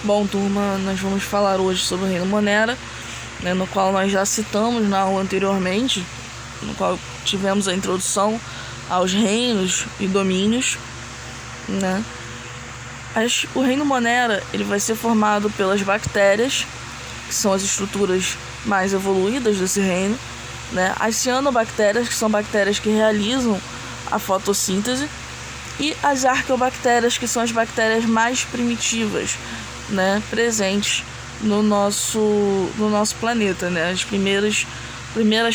Bom, turma, nós vamos falar hoje sobre o reino Monera, né, no qual nós já citamos na aula anteriormente, no qual tivemos a introdução aos reinos e domínios, né? O reino Monera ele vai ser formado pelas bactérias, que são as estruturas mais evoluídas desse reino, né? As cianobactérias, que são bactérias que realizam a fotossíntese, e as arqueobactérias, que são as bactérias mais primitivas, né, presentes no nosso planeta, né? As primeiras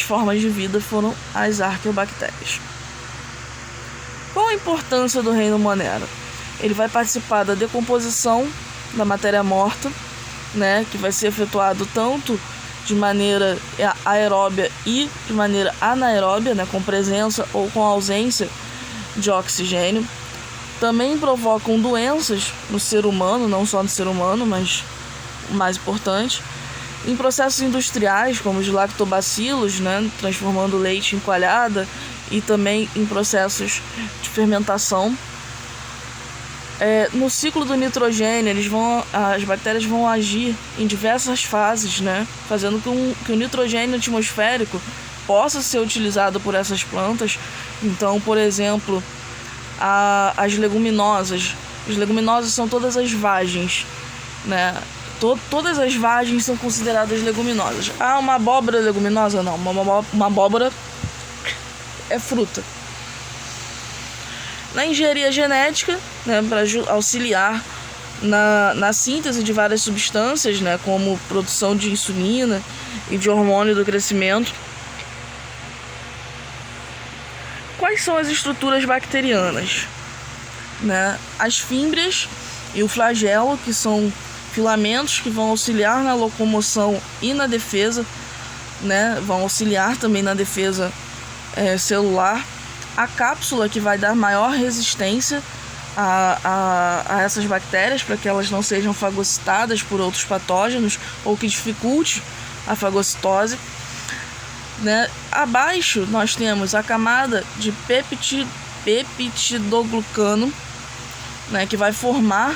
formas de vida foram as arqueobactérias. Qual a importância do reino Monera? Ele vai participar da decomposição da matéria morta, né, que vai ser efetuado tanto de maneira aeróbia e de maneira anaeróbia, né, com presença ou com ausência de oxigênio. Também provocam doenças no ser humano, não só no ser humano, mas o mais importante, em processos industriais, como os lactobacilos, né, transformando leite em coalhada, e também em processos de fermentação. No ciclo do nitrogênio, as bactérias vão agir em diversas fases, né, fazendo que o nitrogênio atmosférico possa ser utilizado por essas plantas. Então, por exemplo, as leguminosas. As leguminosas são todas as vagens, né? Todas as vagens são consideradas leguminosas. Uma abóbora leguminosa? Não, uma abóbora é fruta. Na engenharia genética, né, para auxiliar na síntese de várias substâncias, né, como produção de insulina e de hormônio do crescimento. Quais são as estruturas bacterianas? Né? As fímbrias e o flagelo, que são filamentos que vão auxiliar na locomoção e na defesa, né? Vão auxiliar também na defesa celular. A cápsula, que vai dar maior resistência a essas bactérias, para que elas não sejam fagocitadas por outros patógenos ou que dificulte a fagocitose. Né? Abaixo nós temos a camada de peptidoglucano, né, que vai formar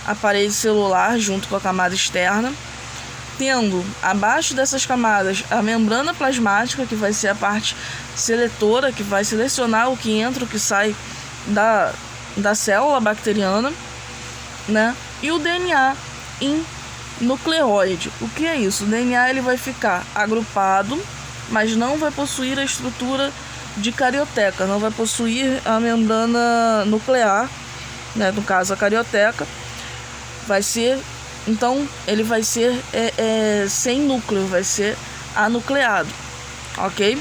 a parede celular junto com a camada externa, tendo abaixo dessas camadas a membrana plasmática, que vai ser a parte seletora, que vai selecionar o que entra e o que sai da célula bacteriana, né? E o DNA em nucleóide. O que é isso? O DNA ele vai ficar agrupado, mas não vai possuir a estrutura de carioteca, não vai possuir a membrana nuclear, né, no caso a carioteca. Então ele vai ser sem núcleo, vai ser anucleado, ok?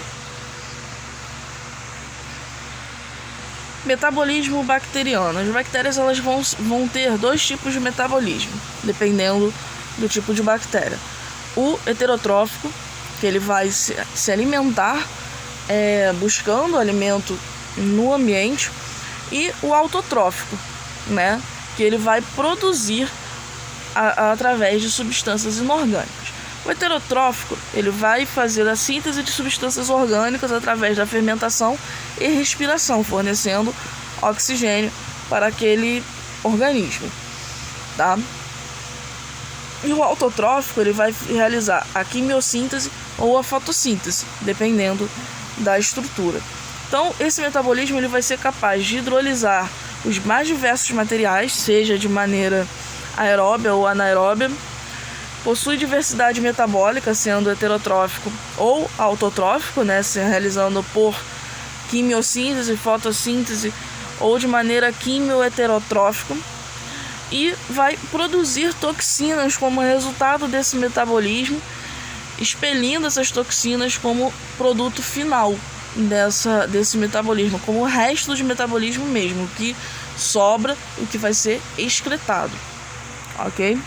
Metabolismo bacteriano. As bactérias elas vão ter dois tipos de metabolismo, dependendo do tipo de bactéria. O heterotrófico, que ele vai se alimentar buscando alimento no ambiente, e o autotrófico, né, que ele vai produzir através de substâncias inorgânicas. O heterotrófico ele vai fazer a síntese de substâncias orgânicas através da fermentação e respiração, fornecendo oxigênio para aquele organismo, tá? E o autotrófico ele vai realizar a quimiossíntese ou a fotossíntese, dependendo da estrutura. Então, esse metabolismo ele vai ser capaz de hidrolisar os mais diversos materiais, seja de maneira aeróbia ou anaeróbia. Possui diversidade metabólica, sendo heterotrófico ou autotrófico, né, se realizando por quimiossíntese, fotossíntese ou de maneira quimioheterotrófica. E vai produzir toxinas como resultado desse metabolismo, expelindo essas toxinas como produto final desse metabolismo, como o resto de metabolismo mesmo, o que sobra, o que vai ser excretado, ok?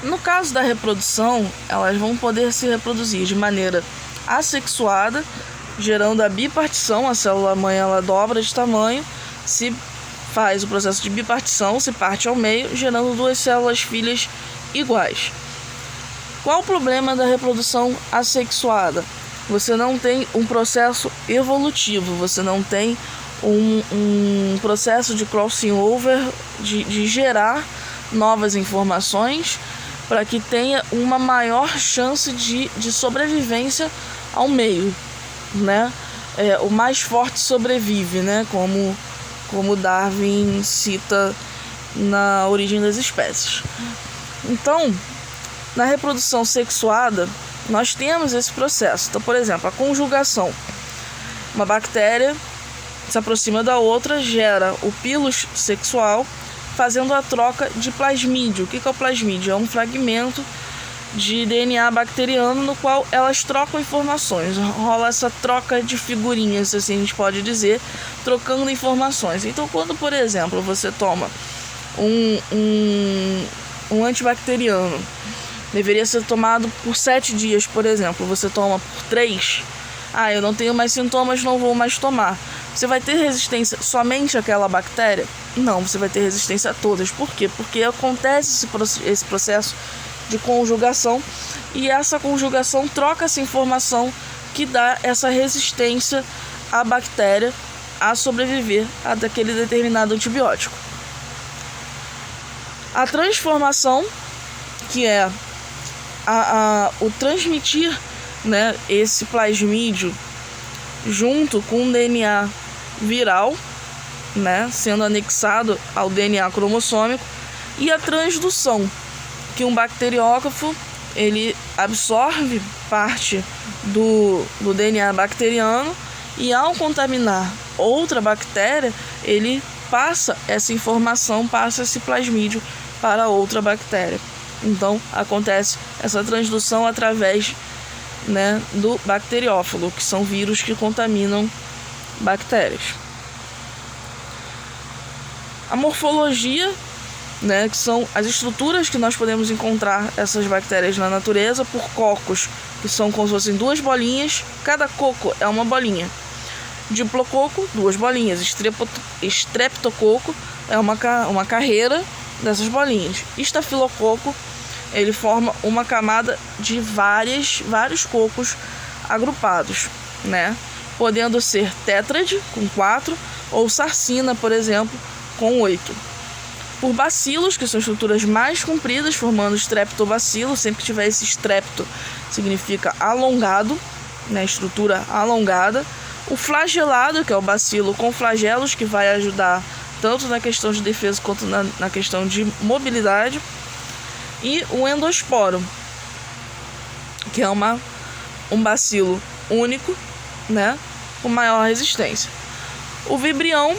No caso da reprodução, elas vão poder se reproduzir de maneira assexuada, gerando a bipartição. A célula mãe ela dobra de tamanho, se faz o processo de bipartição, se parte ao meio, gerando duas células filhas iguais. Qual o problema da reprodução assexuada? Você não tem um processo evolutivo, você não tem um processo de crossing over, de gerar novas informações para que tenha uma maior chance de sobrevivência ao meio, né? O mais forte sobrevive, né? Como Darwin cita na Origem das Espécies. Então, na reprodução sexuada, nós temos esse processo. Então, por exemplo, a conjugação. Uma bactéria se aproxima da outra, gera o pilus sexual, fazendo a troca de plasmídio. O que é o plasmídio? É um fragmento de DNA bacteriano no qual elas trocam informações. Rola essa troca de figurinhas, assim a gente pode dizer, trocando informações. Então, quando, por exemplo, você toma um antibacteriano, deveria ser tomado por 7 dias, por exemplo, você toma por 3, eu não tenho mais sintomas, não vou mais tomar. Você vai ter resistência somente àquela bactéria? Não, você vai ter resistência a todas. Por quê? Porque acontece esse processo de conjugação, e essa conjugação troca essa informação que dá essa resistência à bactéria a sobreviver a daquele determinado antibiótico. A transformação, que é o transmitir, né, esse plasmídio junto com o DNA viral, né, sendo anexado ao DNA cromossômico, e a transdução, que um bacteriófage ele absorve parte do DNA bacteriano e, ao contaminar outra bactéria, ele passa essa informação, passa esse plasmídio para outra bactéria. Então, acontece essa transdução através, né, do bacteriófago, que são vírus que contaminam bactérias. A morfologia, né, que são as estruturas que nós podemos encontrar essas bactérias na natureza, por cocos, que são como se fossem 2 bolinhas. Cada coco é uma bolinha. Diplococo, 2 bolinhas. Estreptococo é uma carreira dessas bolinhas. Estafilococo, ele forma uma camada de vários cocos agrupados, né? Podendo ser tétrade, com 4, ou sarcina, por exemplo, com 8. Por bacilos, que são estruturas mais compridas, formando streptobacilo. Sempre que tiver esse strepto, significa alongado, né? Estrutura alongada. O flagelado, que é o bacilo com flagelos, que vai ajudar tanto na questão de defesa quanto na questão de mobilidade. E o endosporo, que é um bacilo único, né, com maior resistência. O vibrião,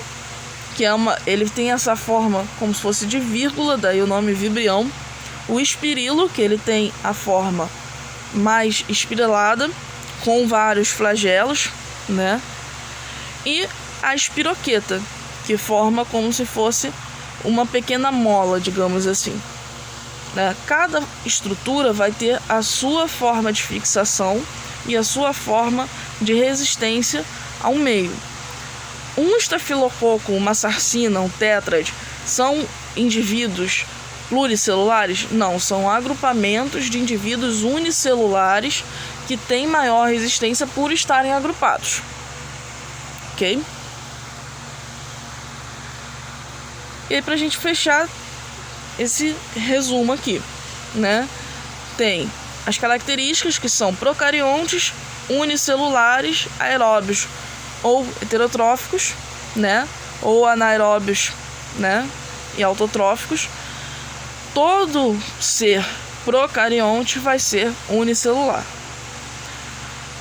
que ele tem essa forma como se fosse de vírgula, daí o nome vibrião. O espirilo, que ele tem a forma mais espiralada, com vários flagelos, né? E a espiroqueta, que forma como se fosse uma pequena mola, digamos assim, né? Cada estrutura vai ter a sua forma de fixação e a sua forma de resistência ao meio. Um estafilococo, uma sarcina, um tétrade, são indivíduos pluricelulares? Não, são agrupamentos de indivíduos unicelulares que têm maior resistência por estarem agrupados. Ok? E aí, pra gente fechar esse resumo aqui, né? Tem as características, que são procariontes, unicelulares, aeróbios ou heterotróficos, né? Ou anaeróbios, né? E autotróficos. Todo ser procarionte vai ser unicelular,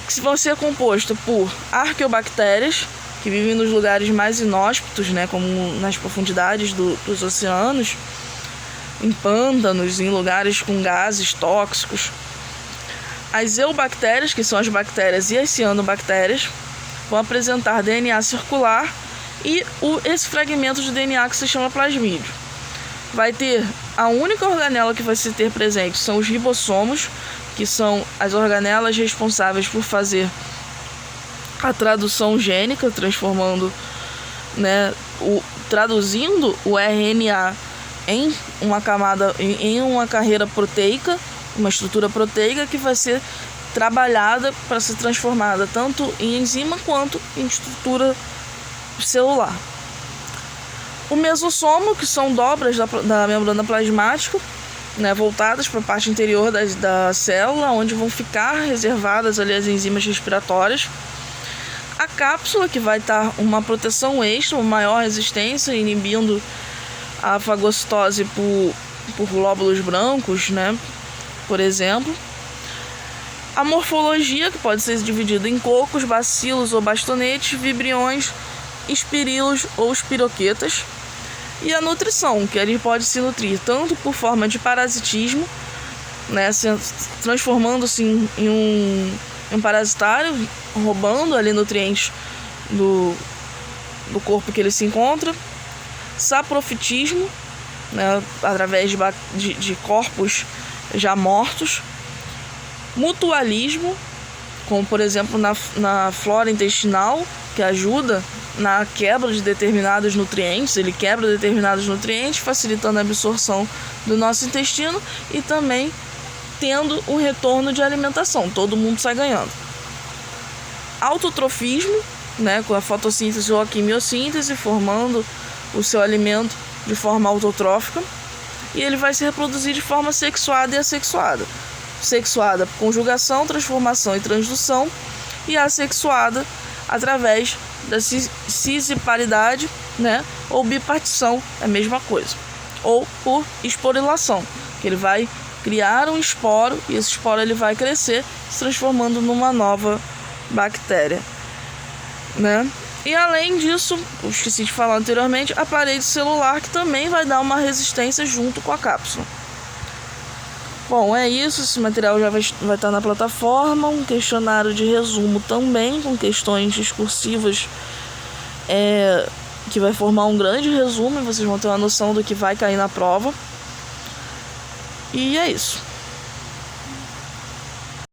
que vão ser composto por arqueobactérias, que vivem nos lugares mais inóspitos, né, como nas profundidades dos oceanos, em pântanos, em lugares com gases tóxicos. As eubactérias, que são as bactérias, e as cianobactérias, vão apresentar DNA circular e esse fragmento de DNA que se chama plasmídio. Vai ter a única organela que vai se ter presente são os ribossomos, que são as organelas responsáveis por fazer a tradução gênica, transformando, né, traduzindo o RNA em uma camada, em uma carreira proteica, uma estrutura proteica que vai ser trabalhada para ser transformada tanto em enzima quanto em estrutura celular. O mesossomo, que são dobras da membrana plasmática, né, voltadas para a parte interior da célula, onde vão ficar reservadas ali as enzimas respiratórias. A cápsula, que vai estar uma proteção extra, uma maior resistência, inibindo a fagocitose por glóbulos brancos, né, por exemplo. A morfologia, que pode ser dividida em cocos, bacilos ou bastonetes, vibriões, espirilos ou espiroquetas. E a nutrição, que ele pode se nutrir tanto por forma de parasitismo, né, transformando-se em um parasitário, roubando ali nutrientes do corpo que ele se encontra, saprofitismo, né, através de corpos já mortos, mutualismo, como por exemplo na flora intestinal, que ajuda na quebra de determinados nutrientes. Ele quebra determinados nutrientes, facilitando a absorção do nosso intestino e também tendo um retorno de alimentação. Todo mundo sai ganhando. Autotrofismo, né, com a fotossíntese ou a quimiossíntese, formando o seu alimento de forma autotrófica. E ele vai se reproduzir de forma sexuada e assexuada. Sexuada por conjugação, transformação e transdução, e assexuada através da cisparidade, né, ou bipartição, é a mesma coisa, ou por esporilação, que ele vai criar um esporo e esse esporo ele vai crescer, se transformando numa nova bactéria, né? E além disso, eu esqueci de falar anteriormente, a parede celular, que também vai dar uma resistência junto com a cápsula. Bom, é isso. Esse material já vai estar na plataforma. Um questionário de resumo também, com questões discursivas, que vai formar um grande resumo e vocês vão ter uma noção do que vai cair na prova. E é isso.